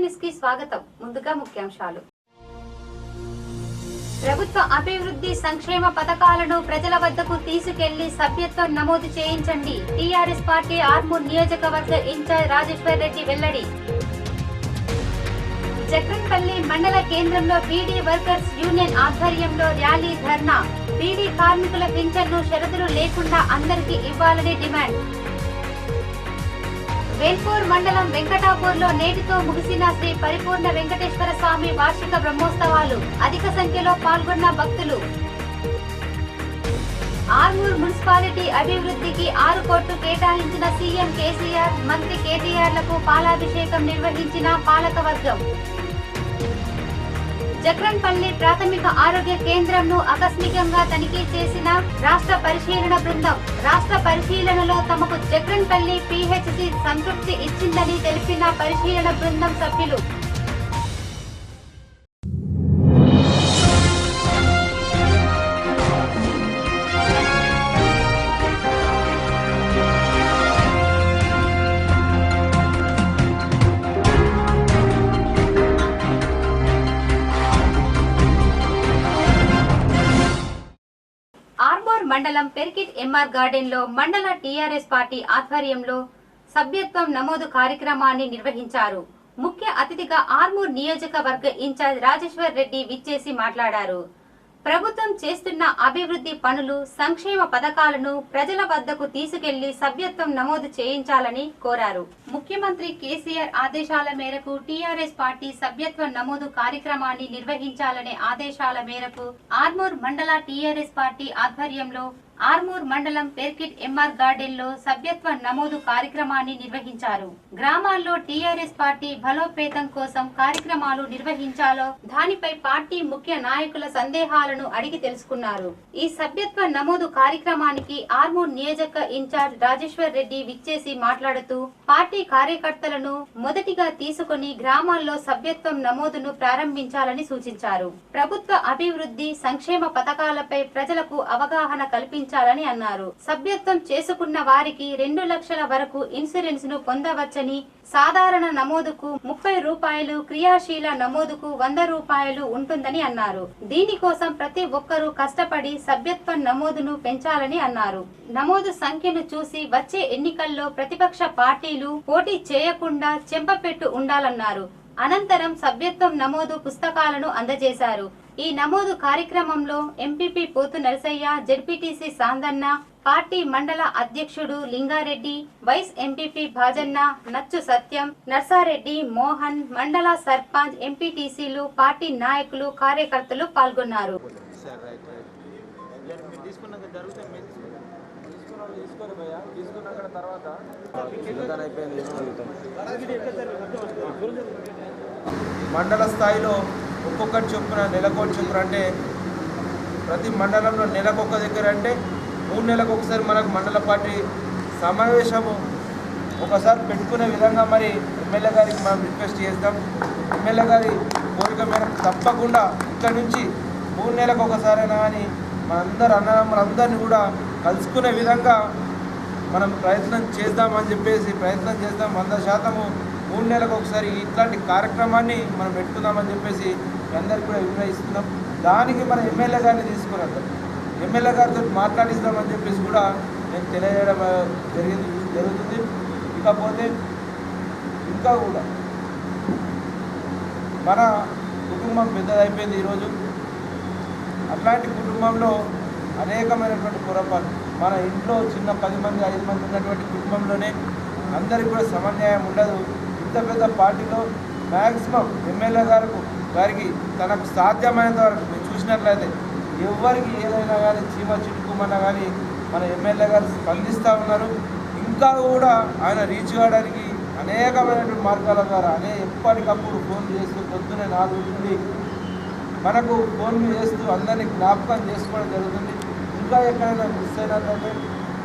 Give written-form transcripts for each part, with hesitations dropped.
News కి స్వాగతం. ముందుగా ముఖ్యాంశాలు. ప్రభుత్వ అభివృద్ధి సంక్షేమ పథకాలను ప్రజల వద్దకు తీసుకెళ్లి సభ్యత్వం నమోదు చేయించండి. టీఆర్ఎస్ పార్టీ ఆర్మూర్ నియోజకవర్గ ఇన్ఛార్జ్ రాజేశ్వర్ రెడ్డి వెల్లడి. జక్రన్పల్లి మండల కేంద్రంలో బీడీ వర్కర్స్ యూనియన్ ఆధ్వర్యంలో ర్యాలీ ధర్నా. బీడీ కార్మికుల పింఛన్ను షరతులు లేకుండా అందరికీ ఇవ్వాలని డిమాండ్. వేల్పూర్ మండలం వెంకటాపూర్లో నేటితో ముగిసిన శ్రీ పరిపూర్ణ వెంకటేశ్వర స్వామి వార్షిక బ్రహ్మోత్సవాలు. అధిక సంఖ్యలో పాల్గొన్న భక్తులు. ఆర్మూర్ మున్సిపాలిటీ అభివృద్ధికి 6 కోట్లు కేటాయించిన సీఎం కేసీఆర్, మంత్రి కేటీఆర్లకు పాలాభిషేకం నిర్వహించిన పాలకవర్గం. జక్రన్పల్లి ప్రాథమిక ఆరోగ్య కేంద్రంను ఆకస్మికంగా తనిఖీ చేసిన రాష్ట్ర పరిశీలన బృందం. రాష్ట్ర పరిశీలనలో తమకు జక్రన్పల్లి పీహెచ్సీ సంతృప్తి ఇచ్చిందని తెలిపిన పరిశీలన బృందం సభ్యులు. ఆర్మూర్ మండలం పెర్కిట్ ఎంఆర్ గార్డెన్ లో మండల టీఆర్ఎస్ పార్టీ ఆధ్వర్యంలో సభ్యత్వం నమోదు కార్యక్రమాన్ని నిర్వహించారు. ముఖ్య అతిథిగా ఆర్మూర్ నియోజకవర్గ ఇన్ఛార్జ్ రాజేశ్వర్ రెడ్డి విచ్చేసి మాట్లాడారు. ప్రభుత్వం చేస్తున్న అభివృద్ధి పనులు, సంక్షేమ పథకాలను ప్రజల వద్దకు తీసుకెళ్లి సభ్యత్వం నమోదు చేయించాలని కోరారు. ముఖ్యమంత్రి కేసీఆర్ ఆదేశాల మేరకు టీఆర్ఎస్ పార్టీ సభ్యత్వ నమోదు కార్యక్రమాన్ని నిర్వహించాలనే ఆదేశాల మేరకు ఆర్మూర్ మండల టీఆర్ఎస్ పార్టీ ఆధ్వర్యంలో ఆర్మూర్ మండలం పెర్కిట్ ఎంఆర్ గార్డెన్ లో సభ్యత్వ నమోదు కార్యక్రమాన్ని నిర్వహించారు. గ్రామాల్లో టీఆర్ఎస్ పార్టీ బలోపేతం కోసం కార్యక్రమాలు నిర్వహించాలో దానిపై పార్టీ ముఖ్య నాయకుల సందేహాలను అడిగి తెలుసుకున్నారు. ఈ సభ్యత్వ నమోదు కార్యక్రమానికి ఆర్మూర్ నియోజక ఇన్ఛార్జ్ రాజేశ్వర్ రెడ్డి విచ్చేసి మాట్లాడుతూ పార్టీ కార్యకర్తలను మొదటిగా తీసుకుని గ్రామాల్లో సభ్యత్వం నమోదును ప్రారంభించాలని సూచించారు. ప్రభుత్వ అభివృద్ధి సంక్షేమ పథకాలపై ప్రజలకు అవగాహన కల్పించాలని అన్నారు. సభ్యత్వం చేసుకున్న వారికి 2 లక్షల వరకు ఇన్సూరెన్స్ ను పొందవచ్చని, సాధారణ నమోదుకు 30 రూపాయలు, క్రియాశీల నమోదుకు 100 రూపాయలు ఉంటుందని అన్నారు. దీనికోసం ప్రతి ఒక్కరూ కష్టపడి సభ్యత్వ నమోదును పెంచాలని అన్నారు. నమోదు సంఖ్యను చూసి వచ్చే ఎన్నికల్లో ప్రతిపక్ష పార్టీలు పోటీ చేయకుండా చెంపపెట్టు ఉండాలన్నారు. అనంతరం సభ్యత్వం నమోదు పుస్తకాలను అందజేశారు. ఈ నమోదు కార్యక్రమంలో ఎంపీపీ పోతు నరసయ్య, జెడ్పీటీసీ సాందన్న, పార్టీ మండల అధ్యక్షుడు లింగారెడ్డి, వైస్ ఎంపీపీ భాజన్న, నచ్చు సత్యం, నర్సారెడ్డి, మోహన్, మండల సర్పంచ్, ఎంపీటీసీలు, పార్టీ నాయకులు, కార్యకర్తలు పాల్గొన్నారు. మండల స్థాయిలో ఒక్కొక్కటి చొప్పున నెలకోటి చొప్పున, అంటే ప్రతి మండలంలో నెలకొక దగ్గర, అంటే 3 నెలలకు ఒకసారి మనకు మండల పార్టీ సమావేశము ఒకసారి పెట్టుకునే విధంగా మరి ఎమ్మెల్యే గారికి మనం రిక్వెస్ట్ చేస్తాం. ఎమ్మెల్యే గారి కోరిక మేరకు తప్పకుండా ఇక్కడి నుంచి 3 నెలలకు ఒకసారైనా కానీ మనందరూ అన్నదమ్ములందరినీ కూడా కలుసుకునే విధంగా మనం ప్రయత్నం చేద్దామని చెప్పేసి ప్రయత్నం చేద్దాం. 100% 3 నెలలకు ఒకసారి ఇట్లాంటి కార్యక్రమాన్ని మనం పెట్టుకుందామని చెప్పేసి అందరికీ కూడా నిర్ణయిస్తున్నాం. దానికి మన ఎమ్మెల్యే గారిని తీసుకున్నాం, ఎమ్మెల్యే గారితో మాట్లాడిస్తామని చెప్పేసి కూడా నేను తెలియజేయడం జరుగుతుంది. ఇకపోతే ఇంకా కూడా మన కుటుంబం పెద్దదైపోయింది ఈరోజు. అట్లాంటి కుటుంబంలో అనేకమైనటువంటి పొరపాటు, మన ఇంట్లో చిన్న 10 మంది 5 మంది ఉన్నటువంటి కుటుంబంలోనే అందరికీ కూడా సమన్యాయం ఉండదు. ఇంత పెద్ద పార్టీలో మ్యాక్సిమం ఎమ్మెల్యే గారికి తనకు సాధ్యమైనంత వరకు మీరు చూసినట్లయితే ఎవరికి ఏదైనా కానీ చీమ చిట్టుకుమన్నా కానీ మన ఎమ్మెల్యే గారు స్పందిస్తూ ఉన్నారు. ఇంకా కూడా ఆయన రీచ్ కావడానికి అనేకమైనటువంటి మార్గాల ద్వారా ఎప్పటికప్పుడు ఫోన్లు చేస్తూ పొద్దునే 4 నుండి మనకు ఫోన్లు చేస్తూ అందరినీ జ్ఞాపకం చేసుకోవడం జరుగుతుంది. ఇంకా ఎక్కడైనా మిస్ అయినట్లయితే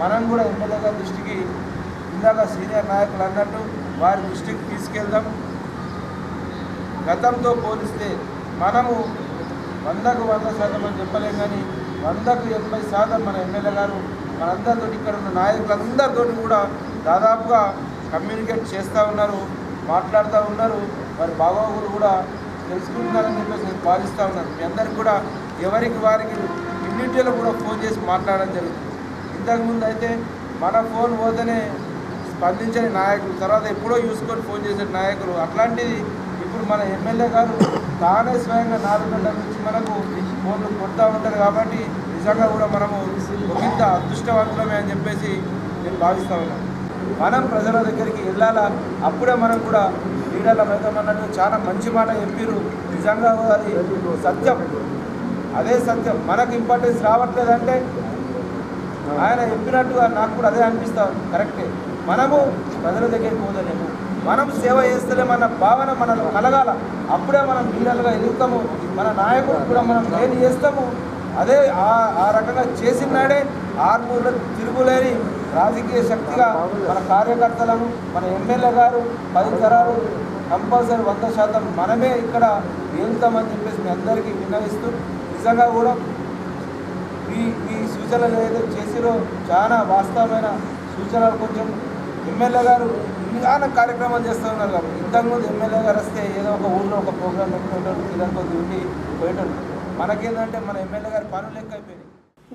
మనం కూడా ఎమ్మెల్యే గారి దృష్టికి, ఇందాక సీనియర్ నాయకులు అన్నట్టు వారి దృష్టికి తీసుకెళ్దాం. గతంతో పోలిస్తే మనము 100కు 100% అని చెప్పలేం, కానీ 100కు 80% మన ఎమ్మెల్యే గారు మనందరితో, ఇక్కడ ఉన్న నాయకులందరితో కూడా దాదాపుగా కమ్యూనికేట్ చేస్తూ ఉన్నారు, మాట్లాడుతూ ఉన్నారు. వారి బాగోగులు కూడా తెలుసుకుంటున్నారని చెప్పేసి నేను భావిస్తూ ఉన్నాను. మీ అందరికీ కూడా ఎవరికి వారికి ఇండివిజువల్ కూడా ఫోన్ చేసి మాట్లాడడం జరుగుతుంది. ఇంతకుముందు అయితే మన ఫోన్ పోతేనే స్పందించని నాయకులు, తర్వాత ఎప్పుడో చూసుకొని ఫోన్ చేసే నాయకులు, అట్లాంటిది ఇప్పుడు మన ఎమ్మెల్యే గారు తానే స్వయంగా 4 గంటల నుంచి మనకు ఫోన్లు కొడతా ఉంటారు. కాబట్టి నిజంగా కూడా మనము ఒకంత అదృష్టవంతులమే అని చెప్పేసి నేను భావిస్తూ ఉన్నాను. మనం ప్రజల దగ్గరికి వెళ్ళాలా, అప్పుడే మనం కూడా లీడర్ల మైదమన్నట్టు చాలా మంచి మాట చెప్పారు. నిజంగా అది సత్యం, అదే సత్యం. మనకు ఇంపార్టెన్స్ రావట్లేదంటే ఆయన చెప్పినట్టుగా నాకు కూడా అదే అనిపిస్తాం, కరెక్టే. మనము ప్రజల దగ్గరికి పోదలేము, మనం సేవ చేస్తలేమన్న భావన మనలో కలగాల. అప్పుడే మనం లీడర్లుగా ఎదుగుతాము, మన నాయకుడు కూడా మనం ఏం చేస్తాము. అదే ఆ రకంగా చేసినాడే ఆర్మూర్లో తిరుగులేని రాజకీయ శక్తిగా మన కార్యకర్తలను, మన ఎమ్మెల్యే గారు 10 తరాలు కంపల్సరీ 100% మనమే ఇక్కడ వెళ్తామని చెప్పేసి మీ అందరికీ విన్నవిస్తూ, నిజంగా కూడా ఈ సూచనలు ఏదైతే చేసిరో చాలా వాస్తవమైన సూచనలు. కొంచెం ఎమ్మెల్యే గారు చాలా కార్యక్రమాలు చేస్తూ ఉన్నారు. కాబట్టి ఇంతకుముందు ఎమ్మెల్యే గారు వస్తే ఏదో ఒక ఊళ్ళో ఒక ప్రోగ్రాం పెట్టుకుంటారు, ఇదంతా ఉండి పోయేటోళ్ళు. మనకేంటంటే మన ఎమ్మెల్యే గారి పనులు ఎక్కువైపోయినాయి.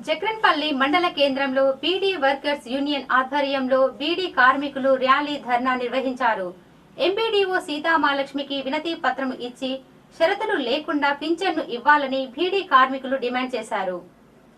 జక్రన్పల్లి మండల కేంద్రంలో బీడీ వర్కర్స్ యూనియన్ ఆధ్వర్యంలో బీడీ కార్మికులు ర్యాలీ ధర్నా నిర్వహించారు. ఎంపీడీఓ సీతామహాలక్ష్మికి వినతి పత్రం ఇచ్చి షరతులు లేకుండా పింఛన్ను ఇవ్వాలని బీడీ కార్మికులు డిమాండ్ చేశారు.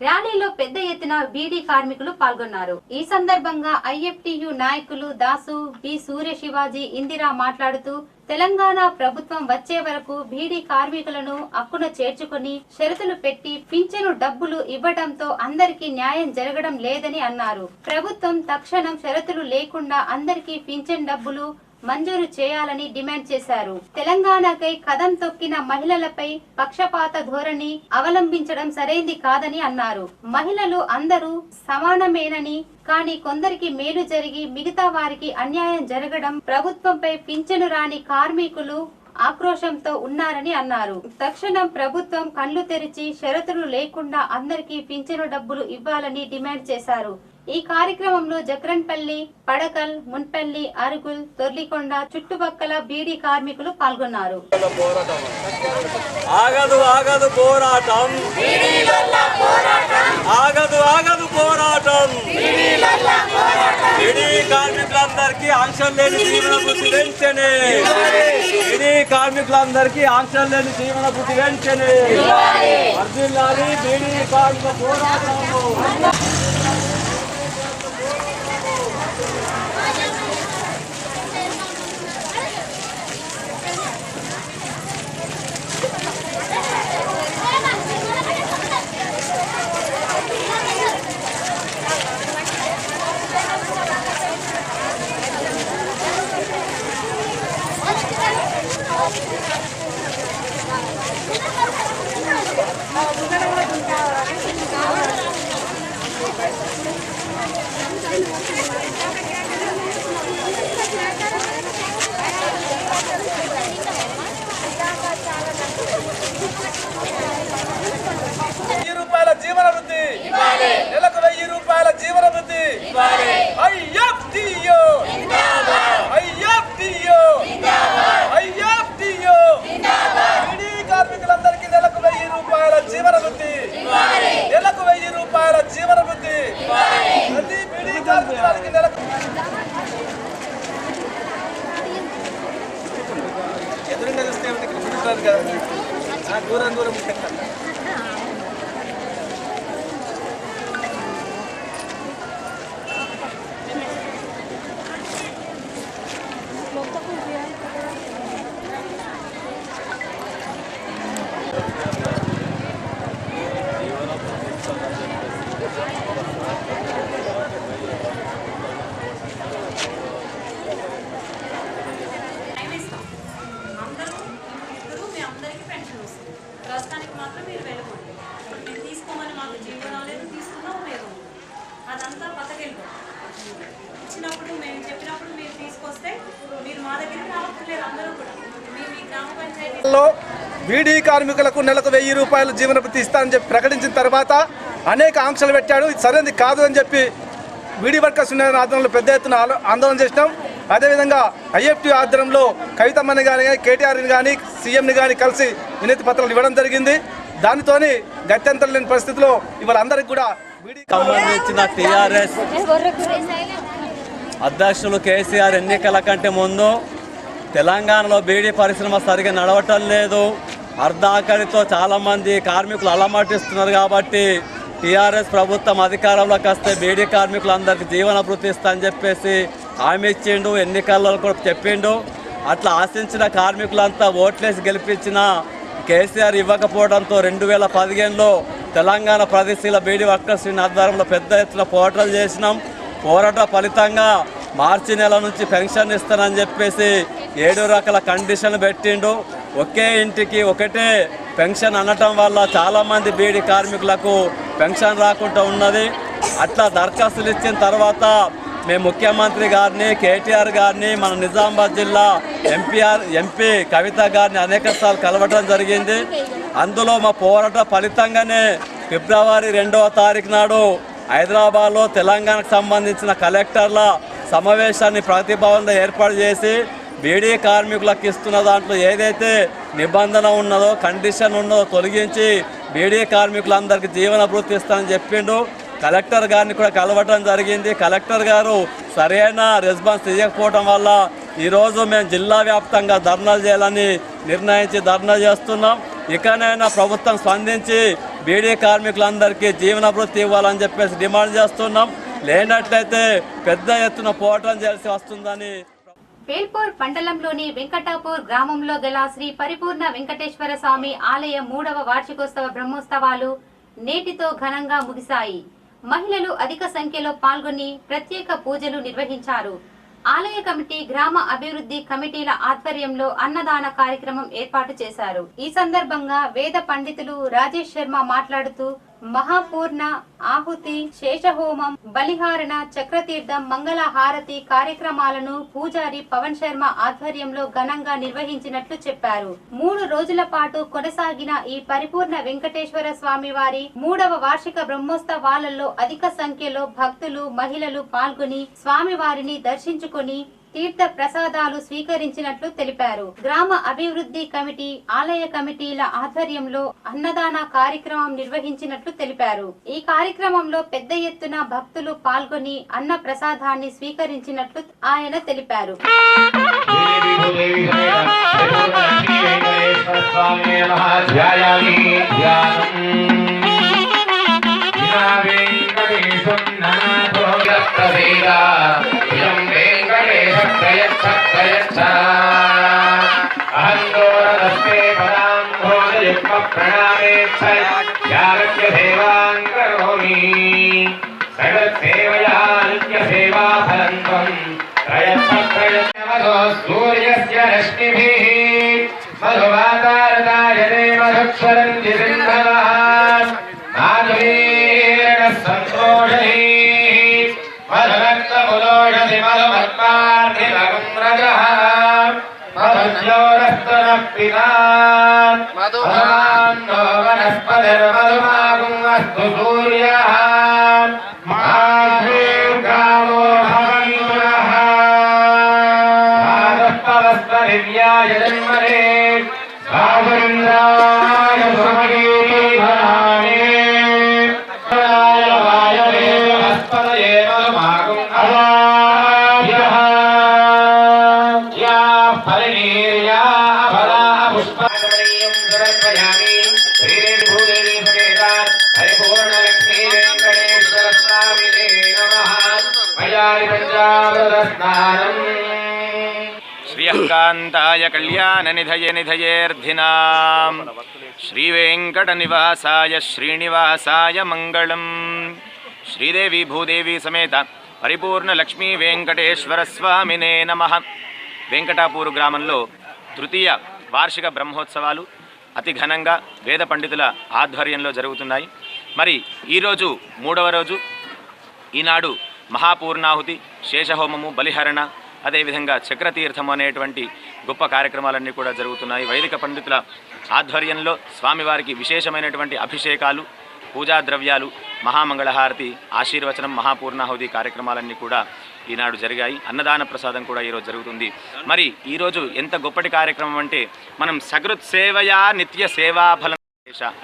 ర్యాలీలో పెద్ద ఎత్తున బీడీ కార్మికులు పాల్గొన్నారు. ఈ సందర్భంగా ఐఎఫ్టియు నాయకులు దాసు, బి సూర్య శివాజీ, ఇందిరా మాట్లాడుతూ తెలంగాణ ప్రభుత్వం వచ్చే వరకు బీడీ కార్మికులను హక్కున చేర్చుకుని షరతులు పెట్టి పింఛను డబ్బులు ఇవ్వడంతో అందరికీ న్యాయం జరగడం లేదని అన్నారు. ప్రభుత్వం తక్షణం షరతులు లేకుండా అందరికీ పింఛన్ డబ్బులు మంజూరు చేయాలని డిమాండ్ చేశారు. తెలంగాణకై కదం తొక్కిన మహిళలపై పక్షపాత ధోరణి అవలంబించడం సరైంది కాదని అన్నారు. మహిళలు అందరూ సమానమేనని, కానీ కొందరికి మేలు జరిగి మిగతా వారికి అన్యాయం జరగడం, ప్రభుత్వంపై పింఛను రాని కార్మికులు ఆక్రోశంతో ఉన్నారని అన్నారు. తక్షణం ప్రభుత్వం కళ్లు తెరిచి షరతులు లేకుండా అందరికీ పింఛను డబ్బులు ఇవ్వాలని డిమాండ్ చేశారు. ఈ కార్యక్రమంలో జక్రన్పల్లి, పడకల్, మున్పల్లి, అరుగుల్, తొర్లికొండ చుట్టుపక్కల బీడీ కార్మికులు పాల్గొన్నారు. ఆగదు ఆగదు పోరాటం, ఆగదు ఆగదు పోరాటం. బీడీ కార్మికులందరికీ ఆంక్షలు లేని జీవన భృతి వెంటనే, బీడీ కార్మికులందరికీ ఆంక్షలు లేని జీవన భృతి వెంటనే వర్ధిల్లాలి బీడీ కార్మిక పోరాటం. రూపాయల జీవన వృద్ధి, నెలకు 1000 రూపాయల జీవన వృద్ధి. ఐఎఫ్టియు ఐఎఫ్టియు ఐఎఫ్టియు బీడీ కార్మికులందరికీ నెలకు 1000 రూపాయల జీవన వృద్ధి, నెలకు 1000 రూపాయల జీవన వృద్ధి. ప్రతి బీడీ కార్మికులకి నెలకు ఎదురుగా చూస్తే ఉంటారు కదా, దూరం దూరం పెట్టాలి. ప్రస్తుతానికి మాత్రం మీరు వెళ్ళకండి. మీరు తీసుకోమని మాకు జీవో రాలేదు, తీసుకున్నాం లేదు, అదంతా పక్కకెళ్ళిపో. ఇచ్చినప్పుడు మేము చెప్పినప్పుడు మీరు తీసుకొస్తే మీరు మా దగ్గరికి రావట్లేదు. అందరూ కూడా మేము ఈ గ్రామ పంచాయతీలో బీడీ కార్మికులకు నెలకు 1000 రూపాయల జీవన భృతి ఇస్తానని చెప్పి ప్రకటించిన తర్వాత అనేక ఆంక్షలు పెట్టాడు. ఇది సరైనది కాదు అని చెప్పి బీడీ వర్కర్స్ యూనియన్ ఆధ్వర్యంలో పెద్ద ఎత్తున ఆందోళన చేసినాం. అదేవిధంగా ఐఎఫ్టీ ఆధ్వర్యంలో కవితమ్మని కానీ కేటీఆర్ని కానీ సీఎంని కానీ కలిసి వినతి పత్రాలు ఇవ్వడం జరిగింది. దానితోని గత్యంతరం లేని పరిస్థితిలో ఇవాళ అందరికి కూడా సంబంధించిన టీఆర్ఎస్ అధ్యక్షులు కేసీఆర్ ఎన్నికల కంటే ముందు తెలంగాణలో బీడీ పరిశ్రమ సరిగా నడవటం లేదు, అర్ధాకరితో చాలామంది కార్మికులు అలమటిస్తున్నారు. కాబట్టి టీఆర్ఎస్ ప్రభుత్వం అధికారంలోకి వస్తే బీడీ కార్మికులందరికీ జీవన భృతి ఇస్తా అని చెప్పేసి హామీ ఇచ్చిండు, ఎన్నికల్లో కూడా చెప్పిండు. అట్లా ఆశించిన కార్మికులంతా ఓట్లేసి గెలిపించిన కేసీఆర్ ఇవ్వకపోవడంతో 2015లో తెలంగాణ ప్రదేశీల బీడీ వర్కర్స్ యూనియన్ ఆధ్వర్యంలో పెద్ద ఎత్తున పోరాటాలు చేసినాం. పోరాట ఫలితంగా మార్చి నెల నుంచి పెన్షన్ ఇస్తానని చెప్పేసి 7 రకాల కండిషన్లు పెట్టిండు. ఒకే ఇంటికి ఒకటే పెన్షన్ అనటం వల్ల చాలామంది బీడీ కార్మికులకు పెన్షన్ రాకుండా ఉన్నది. అట్లా దరఖాస్తులు ఇచ్చిన తర్వాత మేము ముఖ్యమంత్రి గారిని, కేటీఆర్ గారిని, మన నిజామాబాద్ జిల్లా ఎంపీ కవిత గారిని అనేకసార్లు కలవడం జరిగింది. అందులో మా పోరాట ఫలితంగానే ఫిబ్రవరి 2వ తారీఖు నాడు హైదరాబాద్లో తెలంగాణకు సంబంధించిన కలెక్టర్ల సమావేశాన్ని ప్రతిభవన్లో ఏర్పాటు చేసి బీడీ కార్మికులకు ఇస్తున్న దాంట్లో ఏదైతే నిబంధన ఉన్నదో, కండిషన్ ఉన్నదో తొలగించి బీడీ కార్మికులందరికీ జీవన భృతి ఇస్తానని చెప్పిండు. కలెక్టర్ గారిని కూడా కలవటం జరిగింది. కలెక్టర్ గారు సరైన రెస్పాన్స్ ఇవ్వకపోవడం వల్ల ఈరోజు మేము జిల్లా వ్యాప్తంగా ధర్నాలు చేయాలని నిర్ణయించి ధర్నా చేస్తున్నాం. ఇకనైనా ప్రభుత్వం స్పందించి బీడీ కార్మికులందరికీ జీవన భృతి ఇవ్వాలని చెప్పేసి డిమాండ్ చేస్తున్నాం. లేనట్లయితే పెద్ద ఎత్తున పోరాటం చేయాల్సి వస్తుందని. వేల్పూర్ మండలంలోని వెంకటాపూర్ గ్రామంలో గల శ్రీ పరిపూర్ణ వెంకటేశ్వర స్వామి ఆలయ 3వ వార్షికోత్సవ బ్రహ్మోత్సవాలు నేటితో ఘనంగా ముగిశాయి. మహిళలు అధిక సంఖ్యలో పాల్గొని ప్రత్యేక పూజలు నిర్వహించారు. ఆలయ కమిటీ, గ్రామ అభివృద్ధి కమిటీల ఆధ్వర్యంలో అన్నదాన కార్యక్రమం ఏర్పాటు చేశారు. ఈ సందర్భంగా వేద పండితులు రాజేష్ శర్మ మాట్లాడుతూ మహాపూర్ణ ఆహుతి, శేషహోమం, బలిహారణ, చక్రతీర్థం, మంగళ హారతి కార్యక్రమాలను పూజారి పవన్ శర్మ ఆధ్వర్యంలో ఘనంగా నిర్వహించినట్లు చెప్పారు. 3 రోజుల పాటు కొనసాగిన ఈ పరిపూర్ణ వెంకటేశ్వర స్వామి వారి 3వ వార్షిక బ్రహ్మోత్సవాలలో అధిక సంఖ్యలో భక్తులు, మహిళలు పాల్గొని స్వామివారిని దర్శించుకుని తీర్థ ప్రసాదాలు స్వీకరించినట్లు తెలిపారు. గ్రామ అభివృద్ధి కమిటీ, ఆలయ కమిటీల ఆధ్వర్యంలో అన్నదాన కార్యక్రమం నిర్వహించినట్లు తెలిపారు. ఈ కార్యక్రమంలో పెద్ద ఎత్తున భక్తులు పాల్గొని అన్న ప్రసాదాన్ని స్వీకరించినట్లు ఆయన తెలిపారు. సూర్యస్య రశ్మిభిః మధువాతారతాయతే మధుక్షరంతి సింధవః మాధురీర్ణ సంతోషైః మధురక్తములోషధి మధుమత్పార్థిమగుం రజః మధుజ్యోరస్తనః పితా మధుమాన్నో వనస్పతిర్మధుమాగుం అస్తు సూర్యః మాధుర్గావో భవంతు నః దివ్యాయ జన్మనే సావరింద్రాయ సుమగీభానే వాయవే హస్తయే మధుమాగుం అవాభ్యః యా ఫలినీర్యా ఫలా పుష్పమణీయం సమర్పయామి శ్రీదేవి సమేతా పరిపూర్ణ లక్ష్మీ వెంకటేశ్వర స్వామినే నమః మయాని పంచామృత స్నానం శ్రీయకాంతాయ కళ్యాణ నిధయే నిధయేర్ధినాం శ్రీవేంకటనివాసాయ శ్రీనివాసాయ మంగళం. శ్రీదేవి భూదేవి సమేత పరిపూర్ణ లక్ష్మీ వెంకటేశ్వర స్వామినే నమః. వెంకటాపూర్ గ్రామంలో తృతీయ వార్షిక బ్రహ్మోత్సవాలు అతి ఘనంగా వేద పండితుల ఆధ్వర్యంలో జరుగుతున్నాయి. మరి ఈరోజు 3వ రోజు. ఈనాడు మహాపూర్ణాహుతి, శేషహోమము, బలిహరణ, అదేవిధంగా చక్రతీర్థం అనేటువంటి గొప్ప కార్యక్రమాలన్నీ కూడా జరుగుతున్నాయి. వైదిక పండితుల ఆధ్వర్యంలో స్వామివారికి విశేషమైనటువంటి అభిషేకాలు, పూజా ద్రవ్యాలు, మహామంగళహారతి, ఆశీర్వచనం, మహాపూర్ణాహుతి కార్యక్రమాలన్నీ కూడా ఈనాడు జరిగాయి. అన్నదాన ప్రసాదం కూడా ఈరోజు జరుగుతుంది. మరి ఈరోజు ఎంత గొప్పటి కార్యక్రమం అంటే మనం సకృత్ సేవయా నిత్య సేవాఫలం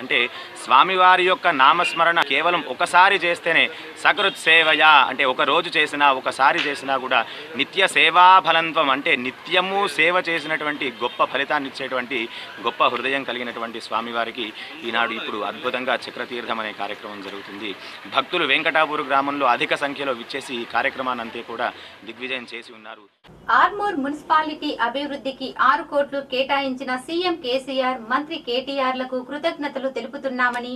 అంటే స్వామివారి యొక్క నామస్మరణ కేవలం ఒకసారి చేస్తేనే సకృత్ సేవయా అంటే ఒక రోజు చేసినా ఒకసారి చేసినా కూడా నిత్య సేవాఫలంత్వం అంటే నిత్యము సేవ చేసినటువంటి గొప్ప ఫలితాన్ని ఇచ్చేటువంటి గొప్ప హృదయం కలిగినటువంటి స్వామివారికి ఈనాడు ఇప్పుడు అద్భుతంగా చక్రతీర్థం అనే కార్యక్రమం జరుగుతుంది. భక్తులు వెంకటాపూర్ గ్రామంలో అధిక సంఖ్యలో విచ్చేసి ఈ కార్యక్రమాన్నంతా కూడా దిగ్విజయం చేసి ఉన్నారు. ఆర్మూర్ మున్సిపాలిటీ అభివృద్ధికి 6 కోట్లు కేటాయించిన సీఎం కేసీఆర్, మంత్రి కేటీఆర్లకు కృతజ్ఞతలు తెలుపుతున్నామని,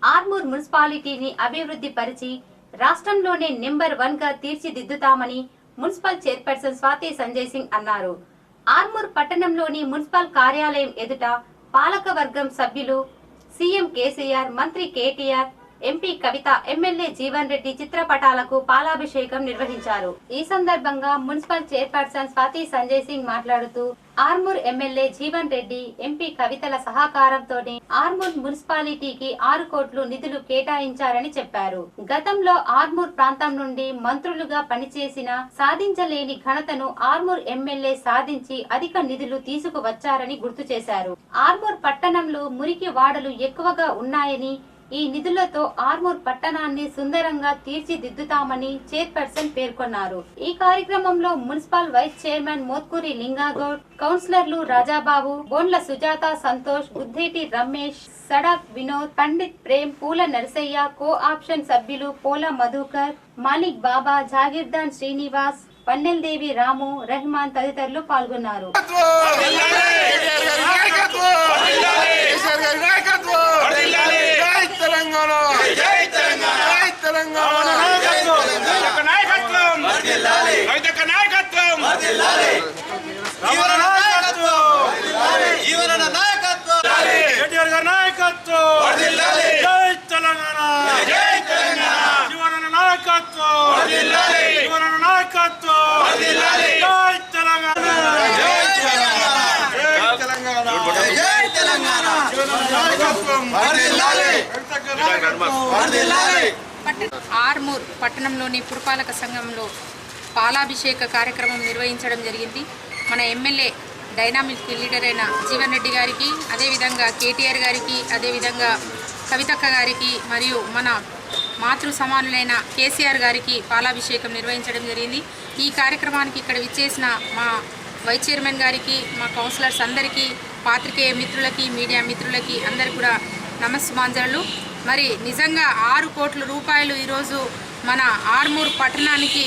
ఆర్మూర్ మున్సిపాలిటీని అభివృద్ధి పరిచి రాష్ట్రంలోనే నెంబర్ 1 గా తీర్చిదిద్దుతామని మున్సిపల్ చైర్పర్సన్ స్వాతి సంజయ్ సింగ్ అన్నారు. ఆర్మూర్ పట్టణంలోని మున్సిపల్ కార్యాలయం ఎదుట పాలకవర్గం సభ్యులు సీఎం కేసీఆర్, మంత్రి కేటీఆర్, ఎంపీ కవిత, ఎమ్మెల్యే జీవన్ రెడ్డి చిత్రపటాలకు పాలాభిషేకం నిర్వహించారు. ఈ సందర్భంగా మున్సిపల్ చైర్పర్సన్ స్వాతి సంజయ్ సింగ్ మాట్లాడుతూ ఆర్మూర్ ఎమ్మెల్యే జీవన్ రెడ్డి, ఎంపీ కవితల సహకారంతోనే ఆర్మూర్ మున్సిపాలిటీకి 6 కోట్లు నిధులు కేటాయించారని చెప్పారు. గతంలో ఆర్మూర్ ప్రాంతం నుండి మంత్రులుగా పనిచేసిన సాధించలేని ఘనతను ఆర్మూర్ ఎమ్మెల్యే సాధించి అధిక నిధులు తీసుకువచ్చారని గుర్తు చేశారు. ఆర్మూర్ పట్టణంలో మురికి వాడలు ఎక్కువగా ఉన్నాయని, ఈ నిధులతో ఆర్మూర్ పట్టణాన్ని సుందరంగా తీర్చిదిద్దుతామని చైర్పర్సన్ పేర్కొన్నారు. ఈ కార్యక్రమంలో municipal vice chairman Motkuri Lingagoud, కౌన్సిలర్లు రాజాబాబు, బోండ్ల సుజాత, సంతోష్, గుద్దేటి రమేష్, సడక్ వినోద్, పండిత్ ప్రేమ్, పూల నరసయ్య, కో ఆప్షన్ సభ్యులు పోల మధుకర్, మాలిక్ బాబా, జాగీర్దాన్ శ్రీనివాస్, పన్నెల్దేవి రాము, రెహమాన్ తదితరులు పాల్గొన్నారు. ఆర్మూర్ పట్టణంలోని పురపాలక సంఘంలో పాలాభిషేక కార్యక్రమం నిర్వహించడం జరిగింది. మన ఎమ్మెల్యే డైనామిక్ లీడర్ అయిన జీవన్ రెడ్డి గారికి, అదేవిధంగా కేటీఆర్ గారికి, అదేవిధంగా కవితక్క గారికి మరియు మన మాతృ సమానులైన కేసీఆర్ గారికి పాలాభిషేకం నిర్వహించడం జరిగింది. ఈ కార్యక్రమానికి ఇక్కడ విచ్చేసిన మా వైస్ చైర్మన్ గారికి, మా కౌన్సిలర్స్ అందరికీ, పాత్రికేయ మిత్రులకి, మీడియా మిత్రులకి అందరికీ కూడా నమస్సుమాంజలు. మరి నిజంగా 6 కోట్ల రూపాయలు ఈరోజు మన ఆర్మూర్ పట్టణానికి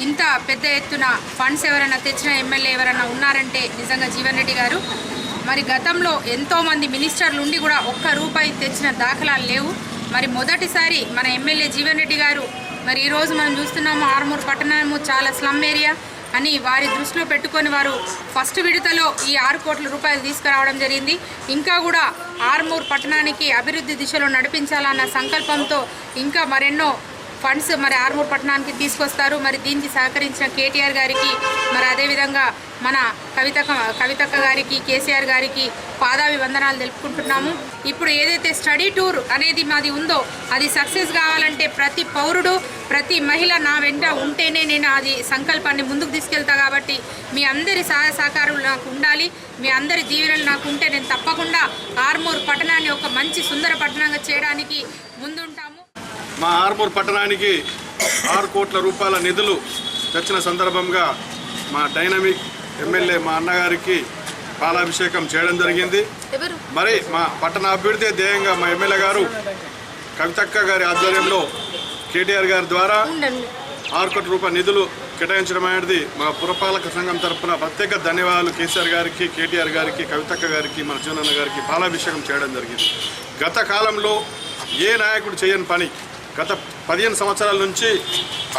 ఇంత పెద్ద ఎత్తున ఫండ్స్ ఎవరైనా తెచ్చిన ఎమ్మెల్యే ఎవరైనా ఉన్నారంటే నిజంగా జీవన్ రెడ్డి గారు. మరి గతంలో ఎంతోమంది మినిస్టర్లు ఉండి కూడా ₹1 తెచ్చిన దాఖలాలు లేవు. మరి మొదటిసారి మన ఎమ్మెల్యే జీవన్ రెడ్డి గారు మరి ఈరోజు మనం చూస్తున్నాము ఆర్మూర్ పట్టణము చాలా స్లమ్ ఏరియా అని వారి దృష్టిలో పెట్టుకొని వారు ఫస్ట్ విడతలో ఈ 6 కోట్ల రూపాయలు తీసుకురావడం జరిగింది. ఇంకా కూడా ఆర్మూర్ పట్టణానికి అభివృద్ధి దిశలో నడిపించాలన్న సంకల్పంతో ఇంకా మరెన్నో ఫండ్స్ మరి ఆర్మూర్ పట్టణానికి తీసుకొస్తారు. మరి దీనికి సహకరించిన కేటీఆర్ గారికి, మరి అదేవిధంగా మన కవితక్క గారికి, కేసీఆర్ గారికి పాదాభివందనాలు తెలుపుకుంటున్నాము. ఇప్పుడు ఏదైతే స్టడీ టూర్ అనేది మాది ఉందో అది సక్సెస్ కావాలంటే ప్రతి పౌరుడు, ప్రతి మహిళ నా వెంట ఉంటేనే నేను అది సంకల్పాన్ని ముందుకు తీసుకెళ్తా. కాబట్టి మీ అందరి సహాయ సహకారాలు నాకు ఉండాలి, మీ అందరి దీవెనలు నాకు ఉంటే నేను తప్పకుండా ఆర్మూర్ పట్టణాన్ని ఒక మంచి సుందర పట్టణంగా చేయడానికి ముందుంటాము. మా ఆర్మూర్ పట్టణానికి 6 కోట్ల రూపాయల నిధులు తెచ్చిన సందర్భంగా మా డైనమిక్ ఎమ్మెల్యే మా అన్నగారికి పాలాభిషేకం చేయడం జరిగింది. మరి మా పట్టణ అభివృద్ధి ధ్యేయంగా మా ఎమ్మెల్యే గారు కవితక్క గారి ఆధ్వర్యంలో కేటీఆర్ గారి ద్వారా 6 కోట్ల రూపాయల నిధులు కేటాయించడం అనేది మా పురపాలక సంఘం తరఫున ప్రత్యేక ధన్యవాదాలు కేసీఆర్ గారికి, కేటీఆర్ గారికి, కవితక్క గారికి, మన జీవనన్న గారికి పాలాభిషేకం చేయడం జరిగింది. గత కాలంలో ఏ నాయకుడు చేయని పని గత 15 సంవత్సరాల నుంచి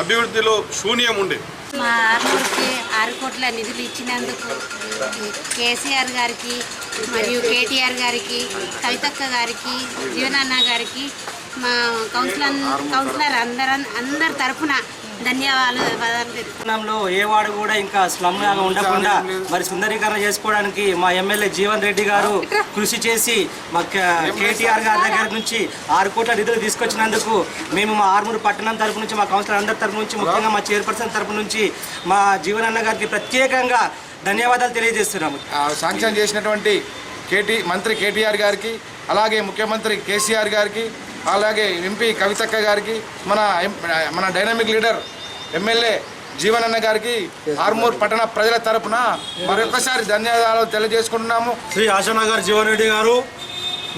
అభివృద్ధిలో శూన్యం ఉండే. మా ఆర్మూర్కి 6 కోట్ల నిధులు ఇచ్చినందుకు కేసీఆర్ గారికి మరియు కేటీఆర్ గారికి, కవితక్క గారికి, జీవనన్న గారికి, మా కౌన్సిలర్ అందరి తరఫున ధన్యవాదాలు. ఏ వాడు కూడా ఇంకా స్లమ్ లాగా ఉండకుండా మరి సుందరీకరణ చేసుకోవడానికి మా ఎమ్మెల్యే జీవన్ రెడ్డి గారు కృషి చేసి మా కేటీఆర్ గారి దగ్గర నుంచి 6 కోట్ల నిధులు తీసుకొచ్చినందుకు మేము మా ఆర్మూరు పట్టణం తరపు నుంచి, మా కౌన్సిలర్ అందరి తరపు నుంచి, ముఖ్యంగా మా చైర్పర్సన్ తరపు నుంచి మా జీవన్ అన్న గారికి ప్రత్యేకంగా ధన్యవాదాలు తెలియజేస్తున్నాము. శాంక్షన్ చేసినటువంటి మంత్రి కేటీఆర్ గారికి, అలాగే ముఖ్యమంత్రి కేసీఆర్ గారికి, అలాగే ఎంపీ కవితక్క గారికి, మన డైనమిక్ లీడర్ ఎమ్మెల్యే జీవన్ అన్న గారికి ఆర్మూర్ పట్టణ ప్రజల తరపున మరొకసారి ధన్యవాదాలు తెలియజేసుకుంటున్నాము. శ్రీ ఆశానగర్ జీవన్ రెడ్డి గారు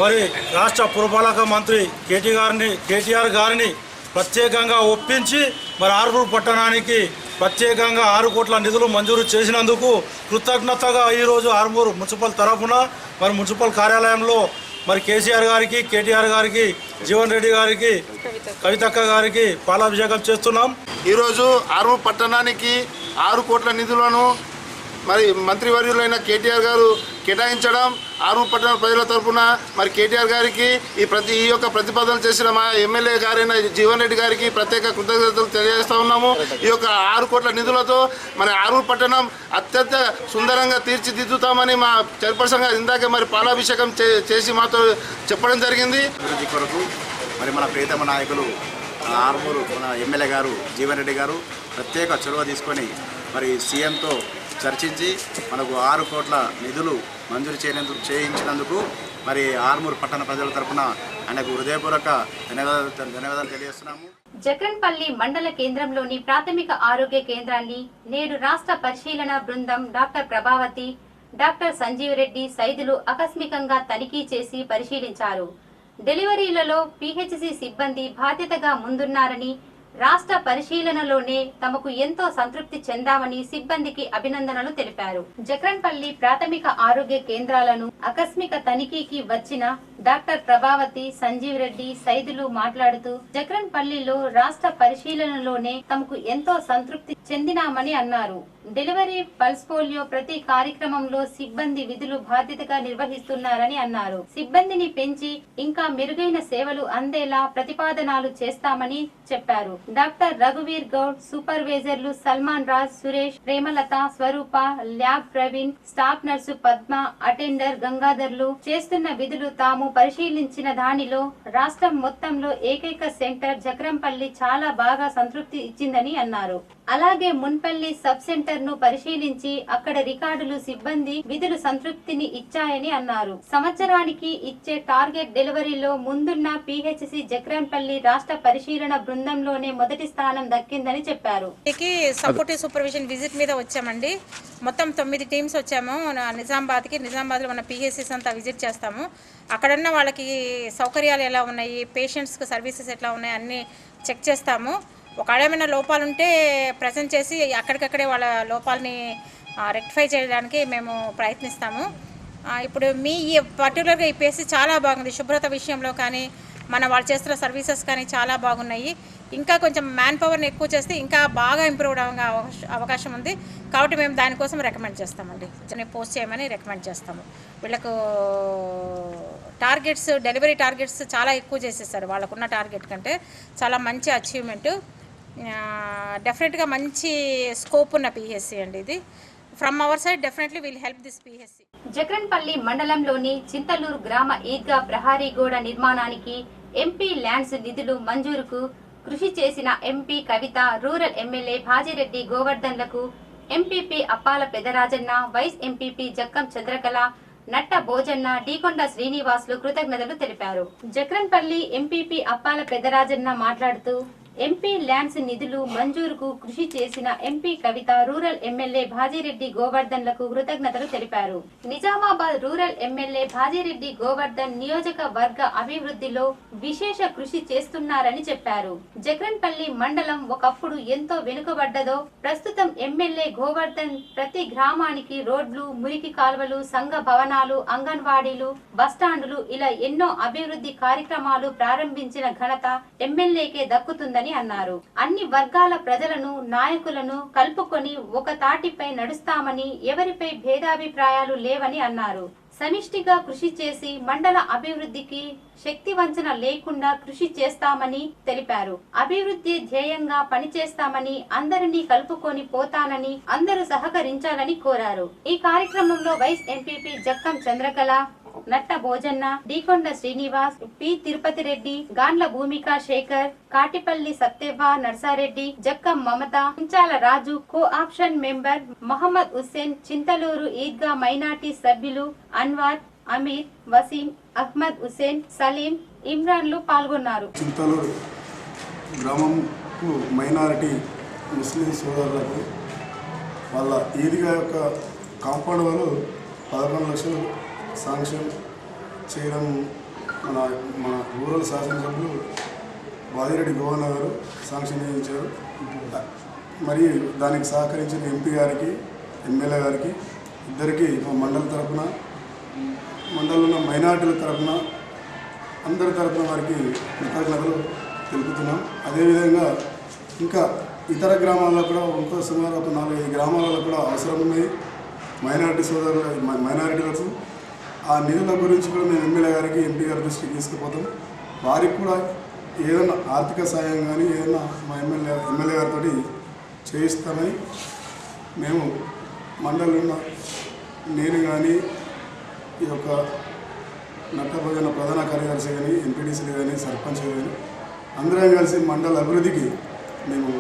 మరి రాష్ట్ర పురపాలక మంత్రి కేటీఆర్ గారిని ప్రత్యేకంగా ఒప్పించి మరి ఆర్మూర్ పట్టణానికి ప్రత్యేకంగా 6 కోట్ల నిధులు మంజూరు చేసినందుకు కృతజ్ఞతగా ఈరోజు ఆర్మూర్ మున్సిపల్ తరఫున మరి మున్సిపల్ కార్యాలయంలో మరి కేసీఆర్ గారికి, కేటీఆర్ గారికి, జీవన్ రెడ్డి గారికి, కవితక్క గారికి పాలాభిషేకం చేస్తున్నాం. ఈరోజు ఆర్మూర్ పట్టణానికి 6 కోట్ల నిధులను మరి మంత్రివర్యులైన కేటీఆర్ గారు కేటాయించడం, ఆర్మూర్ పట్టణ ప్రజల తరఫున మరి కేటీఆర్ గారికి ఈ యొక్క ప్రతిపాదన చేసిన మా ఎమ్మెల్యే గారైన జీవన్ రెడ్డి గారికి ప్రత్యేక కృతజ్ఞతలు తెలియజేస్తూ ఉన్నాము. ఈ యొక్క 6 కోట్ల నిధులతో మన ఆర్మూర్ పట్టణం అత్యంత సుందరంగా తీర్చిదిద్దుతామని మా చైర్పర్సన్ గారు ఇందాకే మరి పాలాభిషేకం చేసి మాతో చెప్పడం జరిగింది. అభివృద్ధి కొరకు మరి మన ప్రియతమ నాయకులు ఆర్మూరు మన ఎమ్మెల్యే గారు జీవన్ రెడ్డి గారు ప్రత్యేక చొరవ తీసుకొని మరి సీఎంతో చర్చించి మనకు 6 కోట్ల నిధులు మంజూరు చేయించినందుకు మరి ఆర్మూర్ పట్టణ ప్రజల తరఫున ఆయనకు హృదయపూర్వక ధన్యవాదాలు తెలియజేస్తున్నాము. జక్రన్పల్లి మండల కేంద్రంలోని ప్రాథమిక ఆరోగ్య కేంద్రాన్ని నేడు రాష్ట్ర పరిశీలన బృందం డాక్టర్ ప్రభావతి, డాక్టర్ సంజీవ్ రెడ్డి సైదులు ఆకస్మికంగా తనిఖీ చేసి పరిశీలించారు. డెలివరీలలో పిహెచ్సి సిబ్బంది బాధ్యతగా ముందున్నారని, రాష్ట్ర పరిశీలనలోనే తమకు ఎంతో సంతృప్తి చెందామని సిబ్బందికి అభినందనలు తెలిపారు. జక్రన్పల్లి ప్రాథమిక ఆరోగ్య కేంద్రాలను ఆకస్మిక తనిఖీకి వచ్చిన డాక్టర్ ప్రభావతి, సంజీవ్ రెడ్డి సైదులు మాట్లాడుతూ జక్రన్పల్లిలో రాష్ట్ర పరిశీలనలోనే తమకు ఎంతో సంతృప్తి చెందినామని అన్నారు. డెలివరీ, పల్స్ పోలియో ప్రతి కార్యక్రమంలో సిబ్బంది విధులు బాధ్యతగా నిర్వహిస్తున్నారని అన్నారు. సిబ్బందిని పెంచి ఇంకా మెరుగైన సేవలు అందేలా ప్రతిపాదనలు చేస్తామని చెప్పారు. డాక్టర్ రఘువీర్ గౌడ్, సూపర్వైజర్లు Salman Raj, Suresh, Premalatha, Swarupa, lab Praveen, staff nurse Padma, attender గంగాధర్లు చేస్తున్న విధులు తాము పరిశీలించిన దానిలో రాష్ట్రం మొత్తంలో ఏకైక సెంటర్ జక్రంపల్లి చాలా బాగా సంతృప్తి ఇచ్చిందని అన్నారు. అలాగే మున్పల్లి సబ్ సెంటర్ ను పరిశీలించి అక్కడ రికార్డులు, సిబ్బంది విధులు సంతృప్తిని ఇచ్చాయని అన్నారు. సంవత్సరానికి ఇచ్చే టార్గెట్ డెలివరీలో ముందున్న పిహెచ్సి జక్రంపల్లి రాష్ట్ర పరిశీలన బృందంలోనే మొదటి స్థానం దక్కిందని చెప్పారు. సపోర్టివ్ సూపర్విజన్ విజిట్ మీద వచ్చామండి. మొత్తం 9 టీమ్స్ వచ్చాము. నిజామాబాద్ లో మన పిహెచ్సిస్ అంతా విజిట్ చేస్తాము. అక్కడున్న వాళ్ళకి సౌకర్యాలు ఎలా ఉన్నాయి, పేషెంట్స్కి సర్వీసెస్ ఎట్లా ఉన్నాయి అన్నీ చెక్ చేస్తాము. ఒకవేళ ఏమైనా లోపాలు ఉంటే ప్రజెంట్ చేసి అక్కడికక్కడే వాళ్ళ లోపాలని రెక్టిఫై చేయడానికి మేము ప్రయత్నిస్తాము. ఇప్పుడు ఈ పర్టికులర్గా ఈ పిహెచ్సి చాలా బాగుంది. శుభ్రత విషయంలో కానీ వాళ్ళు చేస్తున్న సర్వీసెస్ కానీ చాలా బాగున్నాయి. ఇంకా కొంచెం మ్యాన్ పవర్ని ఎక్కువ చేస్తే ఇంకా బాగా ఇంప్రూవ్ అవ్వే అవకాశం ఉంది. కాబట్టి మేము దానికోసం రికమెండ్ చేస్తామండి. పోస్ట్ చేయమని రికమెండ్ చేస్తాము. వీళ్ళకు టార్గెట్స్, డెలివరీ టార్గెట్స్ చాలా ఎక్కువ చేసేస్తారు. వాళ్ళకున్న టార్గెట్ కంటే చాలా మంచి అచీవ్మెంటు. డెఫినెట్గా మంచి స్కోప్ ఉన్న పిహెచ్సి అండి ఇది. From our side definitely will help this PHC. Jakranpally మండలంలోని చింతలూరు గ్రామ ఈద్గా ప్రహారీ గోడ నిర్మాణానికి ఎంపీ ల్యాండ్స్ నిధులు మంజూరుకు కృషి చేసిన ఎంపీ కవిత, రూరల్ ఎమ్మెల్యే భాజిరెడ్డి గోవర్ధన్లకు ఎంపీపీ అప్పాల పెదరాజన్న, వైస్ ఎంపీపీ జక్కం చంద్రకళ, నట్ట భోజన్న, డీకొండ శ్రీనివాసులు కృతజ్ఞతలు తెలిపారు. జక్రన్పల్లి ఎంపీపీ అప్పాల పెదరాజన్న మాట్లాడుతూ ఎంపీ ల్యాండ్స్ నిధులు మంజూరుకు కృషి చేసిన ఎంపీ కవిత, రూరల్ ఎమ్మెల్యే భాజిరెడ్డి గోవర్ధన్లకు కృతజ్ఞతలు తెలిపారు. నిజామాబాద్ రూరల్ ఎమ్మెల్యే భాజిరెడ్డి గోవర్ధన్ నియోజకవర్గ అభివృద్ధిలో విశేష కృషి చేస్తున్నారని చెప్పారు. జక్రన్పల్లి మండలం ఒకప్పుడు ఎంతో వెనుకబడ్డదో ప్రస్తుతం ఎమ్మెల్యే గోవర్ధన్ ప్రతి గ్రామానికి రోడ్లు, మురికి కాల్వలు, సంఘ భవనాలు, అంగన్వాడీలు, బస్టాండులు ఇలా ఎన్నో అభివృద్ధి కార్యక్రమాలు ప్రారంభించిన ఘనత ఎమ్మెల్యేకే దక్కుతుందని అన్నారు. అన్ని వర్గాల ప్రజలను, నాయకులను కలుపుకొని ఒక తాటిపై నడుస్తామని, ఎవరిపై భేదాభిప్రాయాలు లేవని అన్నారు. సమిష్టిగా కృషి చేసి మండల అభివృద్ధికి శక్తి వంచన లేకుండా కృషి చేస్తామని తెలిపారు. అభివృద్ధి ధ్యేయంగా పనిచేస్తామని, అందరినీ కలుపుకొని పోతానని అందరూ సహకరించాలని కోరారు. ఈ కార్యక్రమంలో vice MPP Jakkam Chandrakala, Natta Bhojanna, Deekonda Srinivas, P Tirupati Reddy, Gandla Bhumika Shekar, Katipalli Satyavva Narsareddy, Jakkam Mamata, Kunchala Raju, co option member Mohammed Hussain, Chintaluru Eidgah minority సభ్యులు అన్వార్, అమీర్, వసీం, అహ్మద్ హుస్సేన్, సలీం, ఇమ్రాన్లు పాల్గొన్నారు. చింతలూరు గ్రామంకు మైనారిటీ ముస్లిం సోదరులకు వాళ్ళ ఈద్గా యొక్క కాంపౌండ్ వాళ్ళు 11 లక్షలు శాంక్షన్ చేయడం మన రూరల్ శాసనసభ్యులు వాదిరెడ్డి గోవన్న గారు శాంక్షన్ చేయించారు. మరియు దానికి సహకరించిన ఎంపీ గారికి, ఎమ్మెల్యే గారికి ఇద్దరికి మా మండలి తరఫున, మండలంలో ఉన్న మైనార్టీల తరఫున, అందరి తరఫున వారికి కృతజ్ఞతలు తెలుపుతున్నాం. అదేవిధంగా ఇంకా ఇతర గ్రామాల్లో కూడా ఇంకో సుమారు ఒక 4-5 గ్రామాలలో కూడా అవసరం ఉన్నాయి మైనారిటీ మైనారిటీలకు. ఆ నిధుల గురించి కూడా మేము ఎమ్మెల్యే గారికి, ఎంపీ గారి దృష్టికి తీసుకుపోతాం. వారికి కూడా ఏదైనా ఆర్థిక సాయం కానీ ఏదైనా మా ఎమ్మెల్యే గారితో చేయిస్తామని మేము మండలంలో నేను కానీ, ఈ యొక్క నట్టభోజన ప్రధాన కార్యదర్శి కానీ, ఎంపీటీసీలు కానీ, సర్పంచ్ కానీ అందరం కలిసి మండల అభివృద్ధికి మేము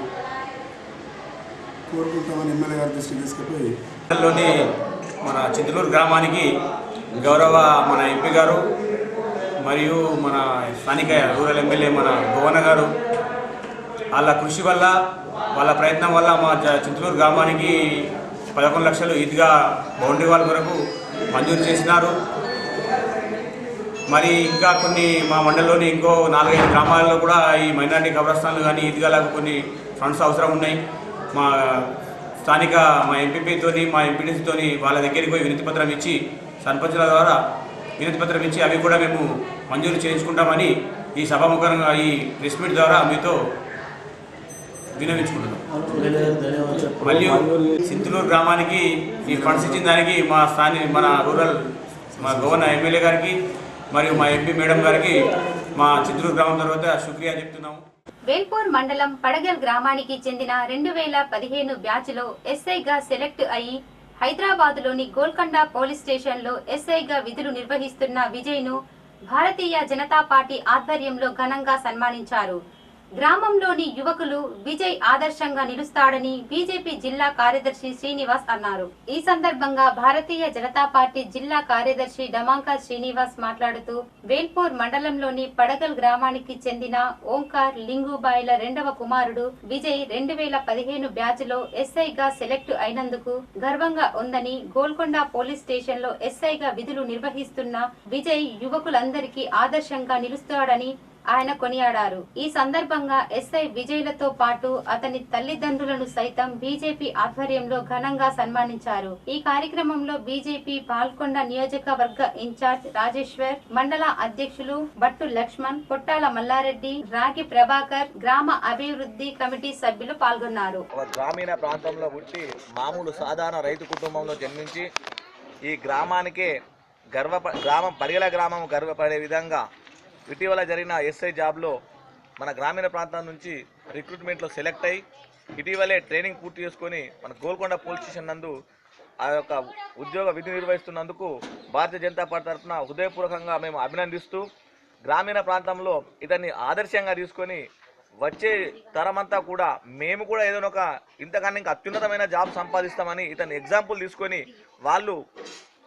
కోరుకుంటామని ఎమ్మెల్యే గారి దృష్టికి తీసుకుపోయి మన చింతలూరు గ్రామానికి గౌరవ మన ఎంపీ గారు మరియు మన స్థానిక రూరల్ ఎమ్మెల్యే మన గోవన్న గారు వాళ్ళ కృషి వల్ల, వాళ్ళ ప్రయత్నం వల్ల మా చింతలూరు గ్రామానికి 11 లక్షలు ఈద్గా బౌండరీ వాల్ కొరకు మంజూరు చేసినారు. మరి ఇంకా కొన్ని మా మండలంలోని ఇంకో 4-5 గ్రామాల్లో కూడా ఈ మైనార్టీ కబ్రస్థాన్లు కానీ ఈద్గాలకు కొన్ని ఫండ్స్ అవసరం ఉన్నాయి. మా స్థానిక మా ఎంపీపీతోని, మా ఎంపీటీసీతోని వాళ్ళ దగ్గరికి పోయి వినతి పత్రం ఇచ్చి, సర్పంచుల ద్వారా వినతి పత్రం ఇచ్చి అవి కూడా మేము మంజూరు చేయించుకుంటామని ఈ సభాముఖంగా ఈ ప్రెస్ మీట్ ద్వారా మీతో వినవించుకుంటున్నాం. మరియు చింతలూరు గ్రామానికి ఈ ఫండ్స్ ఇచ్చిన దానికి మన రూరల్ మా గవర్నర్ ఎమ్మెల్యే గారికి మరియు మా ఎంపీ మేడం గారికి మా చింతలూరు గ్రామం తర్వాత శుక్రియా చెప్తున్నాము. వేల్పూర్ మండలం పడగల్ గ్రామానికి చెందిన 2015 బ్యాచ్లో ఎస్ఐగా సెలెక్ట్ అయి హైదరాబాద్లోని గోల్కొండ పోలీస్ స్టేషన్లో ఎస్ఐగా విధులు నిర్వహిస్తున్న విజయ్ను భారతీయ జనతా పార్టీ ఆధ్వర్యంలో ఘనంగా సన్మానించారు. గ్రామంలోని యువకులు విజయ్ ఆదర్శంగా నిలుస్తాడని బీజేపీ జిల్లా కార్యదర్శి శ్రీనివాస్ అన్నారు. ఈ సందర్భంగా భారతీయ జనతా పార్టీ జిల్లా కార్యదర్శి డమాంకర్ శ్రీనివాస్ మాట్లాడుతూ, వేల్పూర్ మండలంలోని పడగల్ గ్రామానికి చెందిన ఓంకార్ లింగుబాయిల 2వ కుమారుడు విజయ్ 2015 బ్యాచ్ లో ఎస్ఐగా సెలెక్ట్ అయినందుకు గర్వంగా ఉందని, గోల్కొండ పోలీస్ స్టేషన్ లో ఎస్ఐగా విధులు నిర్వహిస్తున్న విజయ్ యువకులందరికీ ఆదర్శంగా నిలుస్తాడని ఆయన కొనియాడారు. ఈ సందర్భంగా ఎస్ఐ విజయ్లతో పాటు అతని తల్లిదండ్రులను సైతం బీజేపీ ఆధ్వర్యంలో ఘనంగా సన్మానించారు. ఈ కార్యక్రమంలో బీజేపీ పాల్కొండ నియోజకవర్గ ఇన్ఛార్జ్ రాజేశ్వర్, మండల అధ్యక్షులు బట్టు లక్ష్మణ్, పొట్టాల మల్లారెడ్డి, రాగి ప్రభాకర్, గ్రామ అభివృద్ధి కమిటీ సభ్యులు పాల్గొన్నారు. గ్రామీణ ప్రాంతంలో పుట్టి మామూలు సాధారణ రైతు కుటుంబంలో జన్మించి ఈ గ్రామానికే పడిగల గ్రామం గర్వపడే విధంగా ఇటీవల జరిగిన ఎస్ఐ జాబ్లో మన గ్రామీణ ప్రాంతం నుంచి రిక్రూట్మెంట్లో సెలెక్ట్ అయ్యి ఇటీవలే ట్రైనింగ్ పూర్తి చేసుకొని మన గోల్కొండ పోలీస్ స్టేషన్ నందు ఆ యొక్క ఉద్యోగ విధి నిర్వహిస్తున్నందుకు భారతీయ జనతా పార్టీ తరఫున హృదయపూర్వకంగా మేము అభినందిస్తూ, గ్రామీణ ప్రాంతంలో ఇతన్ని ఆదర్శంగా తీసుకొని వచ్చే తరమంతా కూడా మేము కూడా ఏదైనా ఒక ఇంతకన్నా ఇంకా అత్యున్నతమైన జాబ్ సంపాదిస్తామని ఇతన్ని ఎగ్జాంపుల్ తీసుకొని వాళ్ళు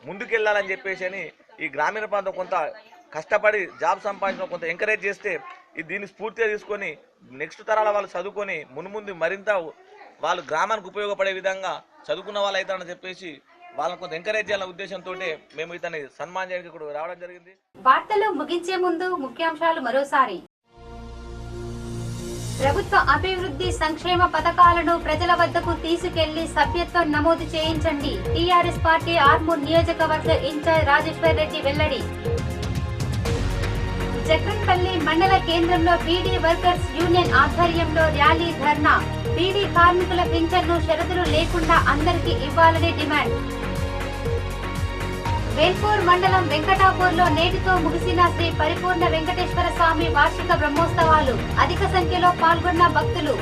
ముందుకెళ్ళాలని చెప్పేసి అని ఈ గ్రామీణ ప్రాంతం కొంత కష్టపడి జాబ్ సంపాదించడం కొంత ఎంకరేజ్ చేస్తే దీన్ని స్ఫూర్తిగా తీసుకొని నెక్స్ట్ తరాల వాళ్ళు చదువుకొని మున్ముందు మరింత వాళ్ళు గ్రామానికి ఉపయోగపడే విధంగా చదువుకున్న వాళ్ళు అవుతారని చెప్పేసి వాళ్ళని కొంత ఎంకరేజ్ చేయాలనే ఉద్దేశంతో మేము ఇతన్ని సన్మానం చేయడానికి కూడా రావడం జరిగింది. వార్తలు ముగించే ముందు ముఖ్యాంశాలు మరోసారి. ప్రభుత్వ అభివృద్ధి సంక్షేమ పథకాలను ప్రజల వద్దకు తీసుకెళ్లి సభ్యత్వం నమోదు చేయించండి. టీఆర్ఎస్ పార్టీ ఆర్మూర్ నియోజకవర్గ ఇన్ఛార్జ్ రాజేశ్వర్ రెడ్డి వెల్లడి. జక్రన్పల్లి మండల కేంద్రంలో బీడీ వర్కర్స్ యూనియన్ ఆధ్వర్యంలో ర్యాలీ ధర్నా. బీడీ కార్మికుల పింఛన్ను షరతులు లేకుండా అందరికీ ఇవ్వాలని డిమాండ్. వేల్పూర్ మండలం వెంకటాపూర్లో నేటితో ముగిసిన శ్రీ పరిపూర్ణ వెంకటేశ్వర స్వామి వార్షిక బ్రహ్మోత్సవాలు. అధిక సంఖ్యలో పాల్గొన్న భక్తులు.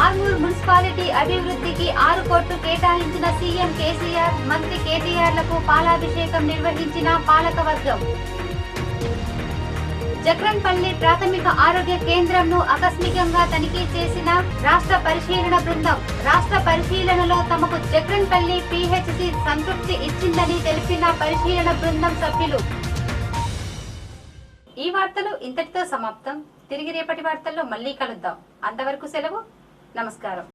ఆర్మూర్ మున్సిపాలిటీ అభివృద్ధికి 6 కోట్లు కేటాయించిన సీఎం కేసీఆర్, మంత్రి కేటీఆర్లకు పాలాభిషేకం నిర్వహించిన పాలకవర్గం. జక్రన్పల్లి ప్రాథమిక ఆరోగ్య కేంద్రంను ఆకస్మికంగా తనిఖీ చేసిన రాష్ట్ర పరిశీలన బృందం. రాష్ట్ర పరిశీలనలో తమకు జక్రన్పల్లి పీహెచ్సీ సంతృప్తి ఇచ్చిందని తెలిపిన పరిశీలన బృందం సభ్యులు. ఈ వార్తలు ఇంతటితో సమాప్తం. తిరిగి రేపటి వార్తల్లో మళ్ళీ కలుద్దాం. అంతవరకు సెలవు. నమస్కారం.